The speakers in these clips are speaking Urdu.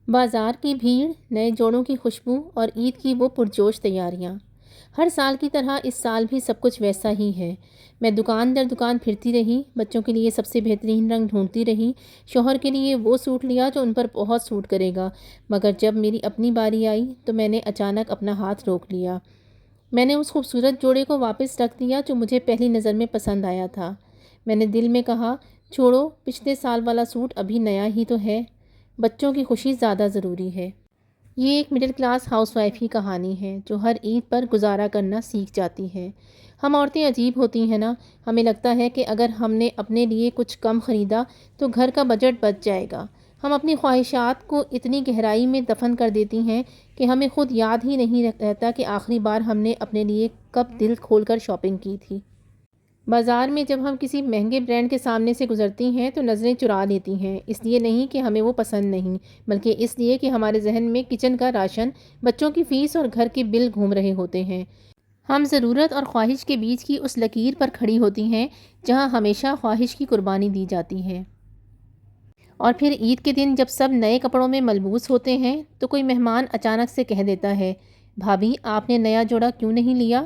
بازار کی بھیڑ، نئے جوڑوں کی خوشبو اور عید کی وہ پرجوش تیاریاں۔ ہر سال کی طرح اس سال بھی سب کچھ ویسا ہی ہے۔ میں دکان در دکان پھرتی رہی، بچوں کے لیے سب سے بہترین رنگ ڈھونڈتی رہی، شوہر کے لیے وہ سوٹ لیا جو ان پر بہت سوٹ کرے گا، مگر جب میری اپنی باری آئی تو میں نے اچانک اپنا ہاتھ روک لیا۔ میں نے اس خوبصورت جوڑے کو واپس رکھ دیا جو مجھے پہلی نظر میں پسند آیا تھا۔ میں نے دل میں کہا، چھوڑو، پچھلے سال والا سوٹ ابھی نیا ہی تو ہے، بچوں کی خوشی زیادہ ضروری ہے۔ یہ ایک مڈل کلاس ہاؤس وائف کی کہانی ہے جو ہر عید پر گزارا کرنا سیکھ جاتی ہے۔ ہم عورتیں عجیب ہوتی ہیں نا، ہمیں لگتا ہے کہ اگر ہم نے اپنے لیے کچھ کم خریدا تو گھر کا بجٹ بچ جائے گا۔ ہم اپنی خواہشات کو اتنی گہرائی میں دفن کر دیتی ہیں کہ ہمیں خود یاد ہی نہیں رہتا کہ آخری بار ہم نے اپنے لیے کب دل کھول کر شاپنگ کی تھی۔ بازار میں جب ہم کسی مہنگے برانڈ کے سامنے سے گزرتی ہیں تو نظریں چرا لیتی ہیں، اس لیے نہیں کہ ہمیں وہ پسند نہیں، بلکہ اس لیے کہ ہمارے ذہن میں کچن کا راشن، بچوں کی فیس اور گھر کے بل گھوم رہے ہوتے ہیں۔ ہم ضرورت اور خواہش کے بیچ کی اس لکیر پر کھڑی ہوتی ہیں جہاں ہمیشہ خواہش کی قربانی دی جاتی ہے۔ اور پھر عید کے دن جب سب نئے کپڑوں میں ملبوس ہوتے ہیں تو کوئی مہمان اچانک سے کہہ دیتا ہے، بھابھی آپ نے نیا جوڑا کیوں نہیں لیا؟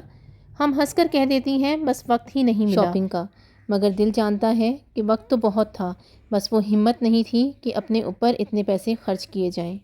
ہم ہنس کر کہہ دیتی ہیں، بس وقت ہی نہیں ملا شاپنگ کا، مگر دل جانتا ہے کہ وقت تو بہت تھا، بس وہ ہمت نہیں تھی کہ اپنے اوپر اتنے پیسے خرچ کیے جائیں۔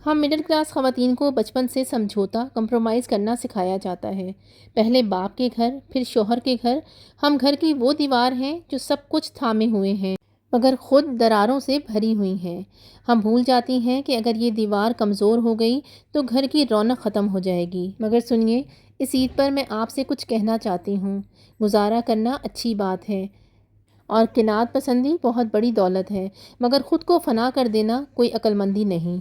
ہم مڈل کلاس خواتین کو بچپن سے سمجھوتا، کمپرومائز کرنا سکھایا جاتا ہے۔ پہلے باپ کے گھر، پھر شوہر کے گھر، ہم گھر کی وہ دیوار ہیں جو سب کچھ تھامے ہوئے ہیں مگر خود دراروں سے بھری ہوئی ہیں۔ ہم بھول جاتی ہیں کہ اگر یہ دیوار کمزور ہو گئی تو گھر کی رونق ختم ہو جائے گی۔ مگر سنیے، اس عید پر میں آپ سے کچھ کہنا چاہتی ہوں۔ گزارا کرنا اچھی بات ہے اور قناعت پسندی بہت بڑی دولت ہے، مگر خود کو فنا کر دینا کوئی عقل مندی نہیں۔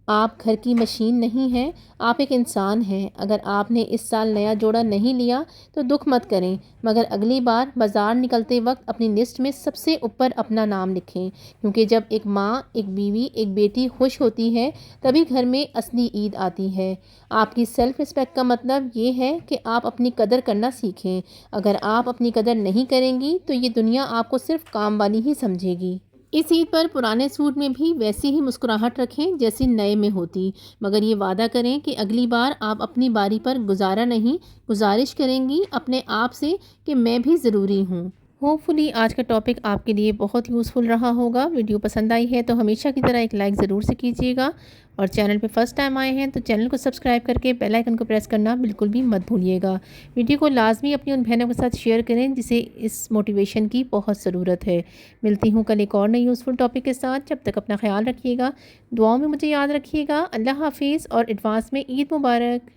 آپ گھر کی مشین نہیں ہیں، آپ ایک انسان ہیں۔ اگر آپ نے اس سال نیا جوڑا نہیں لیا تو دکھ مت کریں، مگر اگلی بار بازار نکلتے وقت اپنی لسٹ میں سب سے اوپر اپنا نام لکھیں، کیونکہ جب ایک ماں، ایک بیوی، ایک بیٹی خوش ہوتی ہے تبھی گھر میں اصلی عید آتی ہے۔ آپ کی سیلف رسپیکٹ کا مطلب یہ ہے کہ آپ اپنی قدر کرنا سیکھیں۔ اگر آپ اپنی قدر نہیں کریں گی تو یہ دنیا آپ کو صرف کام والی ہی سمجھے گی۔ اس عید پر پرانے سوٹ میں بھی ویسی ہی مسکراہٹ رکھیں جیسی نئے میں ہوتی، مگر یہ وعدہ کریں کہ اگلی بار آپ اپنی باری پر گزارا نہیں، گزارش کریں گی اپنے آپ سے کہ میں بھی ضروری ہوں۔ ہوپ فلی آج کا ٹاپک آپ کے لیے بہت یوزفل رہا ہوگا۔ ویڈیو پسند آئی ہے تو ہمیشہ کی طرح ایک لائک ضرور سے کیجیے گا، اور چینل پہ فرسٹ ٹائم آئے ہیں تو چینل کو سبسکرائب کر کے بیل آئیکن کو پریس کرنا بالکل بھی مت بھولیے گا۔ ویڈیو کو لازمی اپنی ان بہنوں کے ساتھ شیئر کریں جسے اس موٹیویشن کی بہت ضرورت ہے۔ ملتی ہوں کل ایک اور نئی یوزفل ٹاپک کے ساتھ، جب تک اپنا خیال رکھیے گا، دعاؤں میں مجھے یاد رکھیے گا۔ اللہ حافظ اور ایڈوانس میں عید مبارک۔